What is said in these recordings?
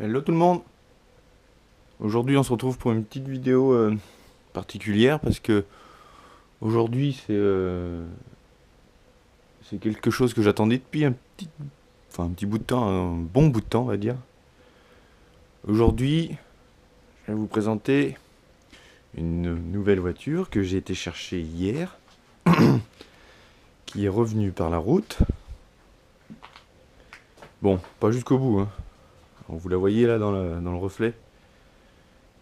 Hello tout le monde. Aujourd'hui on se retrouve pour une petite vidéo particulière parce que aujourd'hui c'est quelque chose que j'attendais depuis un petit bout de temps, un bon bout de temps on va dire. Aujourd'hui je vais vous présenter une nouvelle voiture que j'ai été chercher hier, qui est revenue par la route. Bon, pas jusqu'au bout, hein. Vous la voyez là dans le reflet.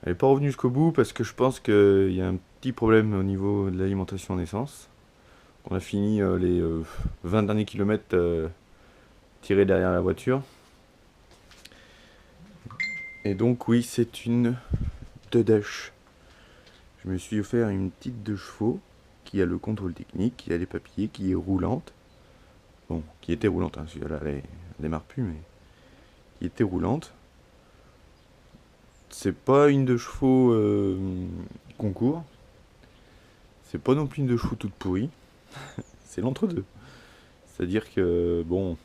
Elle n'est pas revenue jusqu'au bout parce que je pense qu'il y a un petit problème au niveau de l'alimentation en essence. On a fini les 20 derniers kilomètres tirés derrière la voiture. Et donc oui, c'est une Dedache. Je me suis offert une petite 2 chevaux qui a le contrôle technique, qui a les papiers, qui est roulante. Bon, qui était roulante, hein, celui-là elle démarre plus, mais qui était roulante. C'est pas une 2 chevaux concours. C'est pas non plus une 2 chevaux toute pourrie. C'est l'entre-deux. C'est-à-dire que, bon,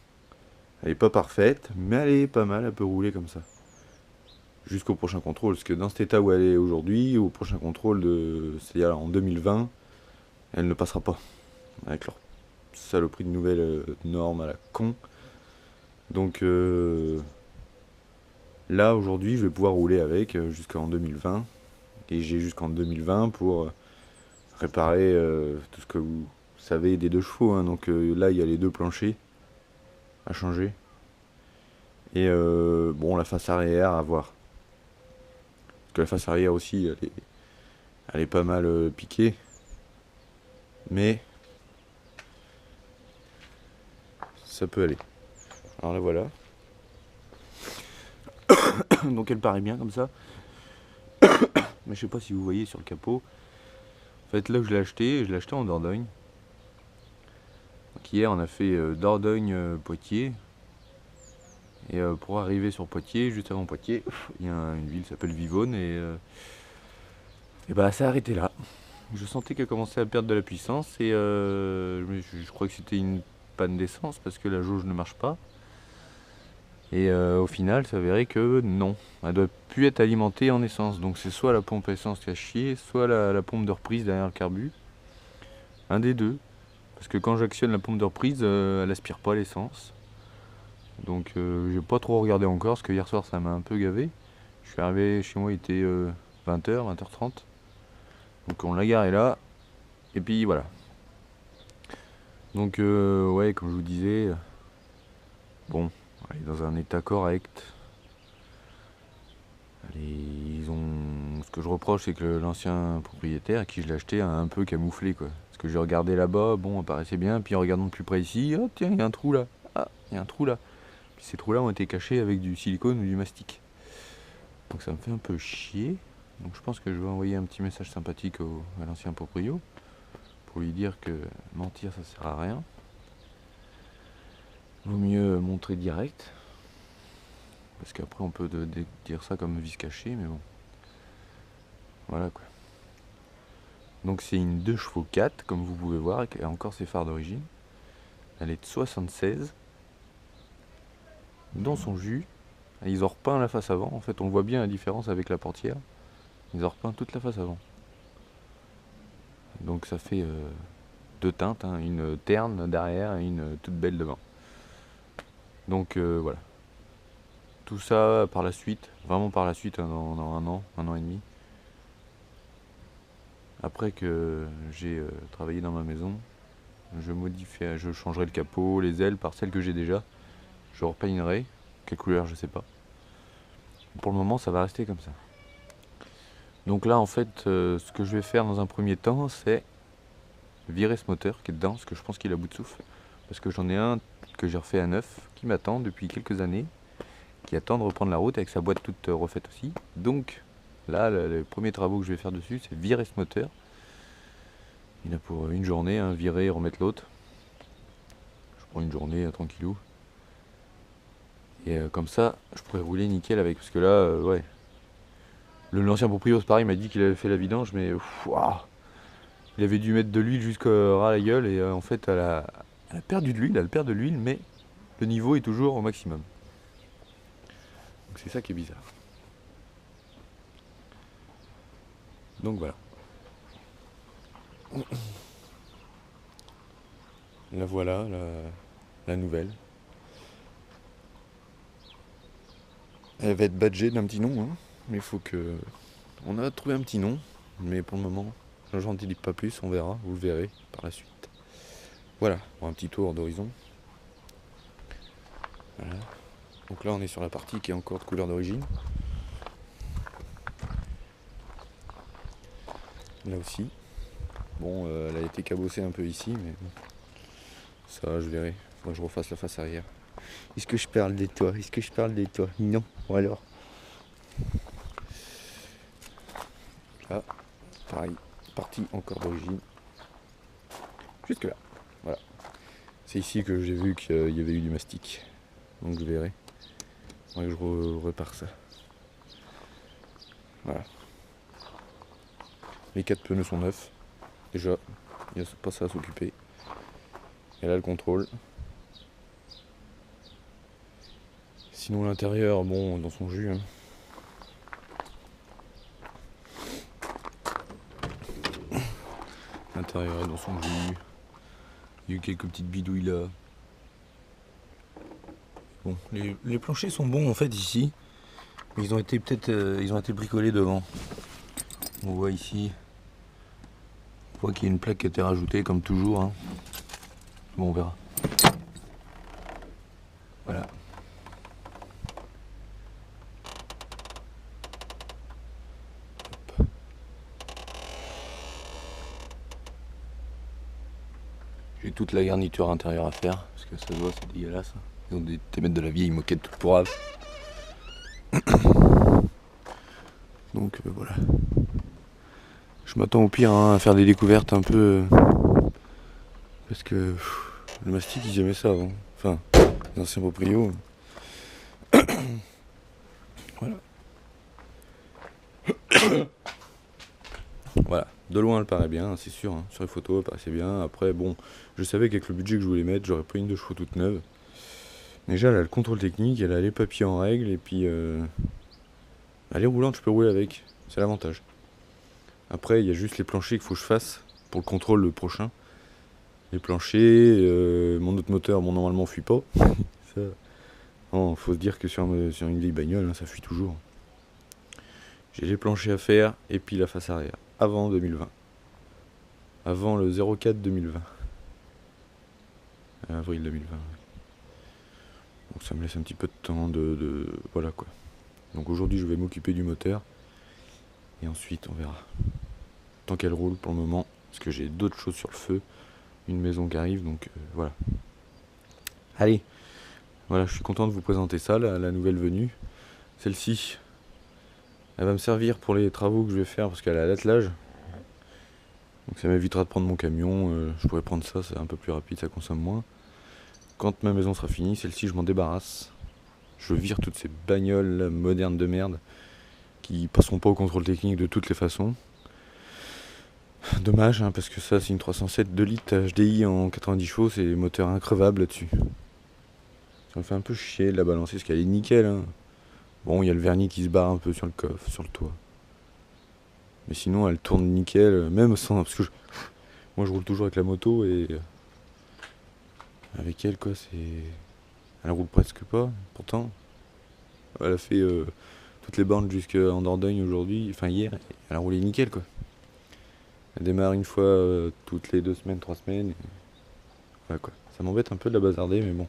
elle est pas parfaite, mais elle est pas mal, elle peut rouler comme ça. Jusqu'au prochain contrôle, parce que dans cet état où elle est aujourd'hui, au prochain contrôle, c'est-à-dire en 2020, elle ne passera pas. Avec leur saloperie de nouvelles normes à la con. Donc là, aujourd'hui, je vais pouvoir rouler avec jusqu'en 2020. Et j'ai jusqu'en 2020 pour réparer tout ce que vous savez des 2 chevaux, hein. Donc là, il y a les 2 planchers à changer. Et bon, la face arrière à voir. Parce que la face arrière aussi, elle est pas mal piquée. Mais ça peut aller. Alors la voilà. Donc elle paraît bien comme ça. Mais je sais pas si vous voyez sur le capot. En fait, là où je l'ai acheté en Dordogne. Donc hier, on a fait Dordogne-Poitiers. Et pour arriver sur Poitiers, juste avant Poitiers, il y a une ville qui s'appelle Vivonne. Et bah, ça s'est arrêté là. Je sentais qu'elle commençait à perdre de la puissance. Et je crois que c'était une panne d'essence parce que la jauge ne marche pas. Et au final, ça s'avérait que non, elle doit plus être alimentée en essence. Donc c'est soit la pompe à essence qui a chié, soit la pompe de reprise derrière le carbu. Un des deux. Parce que quand j'actionne la pompe de reprise, elle aspire pas l'essence. Donc j'ai pas trop regardé encore, parce que hier soir ça m'a un peu gavé. Je suis arrivé chez moi, il était 20h, 20h30. Donc on l'a garé là. Et puis voilà. Donc ouais, comme je vous disais, bon, elle est dans un état correct. Ils ont... Ce que je reproche, c'est que l'ancien propriétaire à qui je l'ai acheté a un peu camouflé, quoi. Parce que j'ai regardé là-bas, bon, elle paraissait bien, puis en regardant de plus près ici, oh tiens, il y a un trou là. Ah, il y a un trou là. Puis ces trous là ont été cachés avec du silicone ou du mastic. Donc ça me fait un peu chier. Donc je pense que je vais envoyer un petit message sympathique à l'ancien proprio pour lui dire que mentir ça sert à rien. Vaut mieux montrer direct. Parce qu'après on peut dire ça comme vice caché, mais bon. Voilà quoi. Donc c'est une 2 chevaux 4, comme vous pouvez voir, et encore ses phares d'origine. Elle est de 76. Dans son jus, ils ont repeint la face avant. En fait, on voit bien la différence avec la portière. Ils ont repeint toute la face avant. Donc ça fait 2 teintes, hein, une terne derrière et une toute belle devant. Donc voilà. Tout ça par la suite, vraiment par la suite, hein, dans un an et demi. Après que j'ai travaillé dans ma maison, je changerai le capot, les ailes par celles que j'ai déjà. Je repeinerai. Quelle couleur, je sais pas. Pour le moment, ça va rester comme ça. Donc là, en fait, ce que je vais faire dans un premier temps, c'est virer ce moteur qui est dedans, parce que je pense qu'il est à bout de souffle. Parce que j'en ai un que j'ai refait à neuf, qui m'attend depuis quelques années, qui attend de reprendre la route avec sa boîte toute refaite aussi. Donc là, les premiers travaux que je vais faire dessus, c'est virer ce moteur. Il a pour une journée, hein, virer et remettre l'autre. Je prends une journée tranquillou. Et comme ça, je pourrais rouler nickel avec. Parce que là, ouais. L'ancien proprio, c'est pareil, il m'a dit qu'il avait fait la vidange, mais il avait dû mettre de l'huile jusqu'au ras à la gueule. Et en fait, elle a perdu de l'huile, mais le niveau est toujours au maximum. Donc c'est ça qui est bizarre. Donc voilà. La voilà, la nouvelle. Elle va être badgée d'un petit nom, hein. Mais il faut que... On a trouvé un petit nom, mais pour le moment, j'en dis pas plus, on verra, vous le verrez par la suite. Voilà, pour un petit tour d'horizon. Voilà. Donc là on est sur la partie qui est encore de couleur d'origine. Là aussi. Bon, elle a été cabossée un peu ici, mais bon. Ça, je verrai. Faudra que je refasse la face arrière. Est-ce que je parle des toits? Est-ce que je parle des toits? Non. Bon alors. Là, pareil. Partie encore d'origine. Jusque là. Voilà. C'est ici que j'ai vu qu'il y avait eu du mastic. Donc je verrai. Faudrait que je repars ça. Voilà. Les 4 pneus sont neufs. Déjà, il n'y a pas ça à s'occuper. Et là le contrôle. Sinon l'intérieur, bon, dans son jus. Hein. L'intérieur est dans son jus. Il y a eu quelques petites bidouilles là. Bon, les planchers sont bons en fait ici. Mais ils ont été peut-être ils ont été bricolés devant. On voit ici. On voit qu'il y a une plaque qui a été rajoutée comme toujours. Hein. Bon, on verra. Voilà. J'ai toute la garniture intérieure à faire, parce que ça se voit, c'est dégueulasse. Ils ont été mettre de la vieille moquette toute pourrave. Donc voilà. Je m'attends au pire hein, à faire des découvertes un peu. Parce que le mastic ils aimaient ça avant. Enfin, les anciens proprios. Voilà. Voilà, de loin elle paraît bien, c'est sûr, hein. Sur les photos elle paraissait bien. Après bon, je savais qu'avec le budget que je voulais mettre, j'aurais pris une de chevaux toute neuve. Déjà elle a le contrôle technique, elle a les papiers en règle et puis elle est roulante, je peux rouler avec, c'est l'avantage. Après il y a juste les planchers qu'il faut que je fasse pour le contrôle le prochain. Les planchers, mon autre moteur, bon normalement fuit pas. Ça, non, faut se dire que sur une vieille bagnole, hein, ça fuit toujours. J'ai les planchers à faire et puis la face arrière. Avant 2020. Avant le 04 2020. Avril 2020. Donc ça me laisse un petit peu de temps de voilà quoi. Donc aujourd'hui je vais m'occuper du moteur. Et ensuite on verra. Tant qu'elle roule pour le moment. Parce que j'ai d'autres choses sur le feu. Une maison qui arrive donc voilà. Allez. Voilà, je suis content de vous présenter ça, la nouvelle venue. Celle-ci, elle va me servir pour les travaux que je vais faire parce qu'elle a l'attelage. Donc ça m'évitera de prendre mon camion. Je pourrais prendre ça, c'est un peu plus rapide, ça consomme moins. Quand ma maison sera finie, celle-ci je m'en débarrasse. Je vire toutes ces bagnoles là, modernes de merde qui passeront pas au contrôle technique de toutes les façons. Dommage hein, parce que ça c'est une 307 2 litres HDI en 90 chevaux, c'est moteur increvable là-dessus. Ça me fait un peu chier de la balancer parce qu'elle est nickel. Hein. Bon, il y a le vernis qui se barre un peu sur le coffre, sur le toit. Mais sinon, elle tourne nickel, même sans. Parce que moi, je roule toujours avec la moto et. Avec elle, quoi, c'est. Elle roule presque pas, pourtant. Elle a fait toutes les bornes jusqu'en Dordogne aujourd'hui, enfin hier, elle a roulé nickel, quoi. Elle démarre une fois toutes les 2 semaines, 3 semaines. Voilà, quoi. Ça m'embête un peu de la bazarder, mais bon.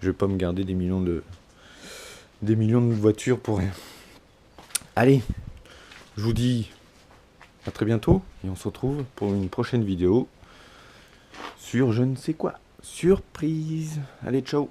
Je vais pas me garder des millions de voitures pour rien. Allez, je vous dis à très bientôt et on se retrouve pour une prochaine vidéo sur je ne sais quoi. Surprise. Allez, ciao.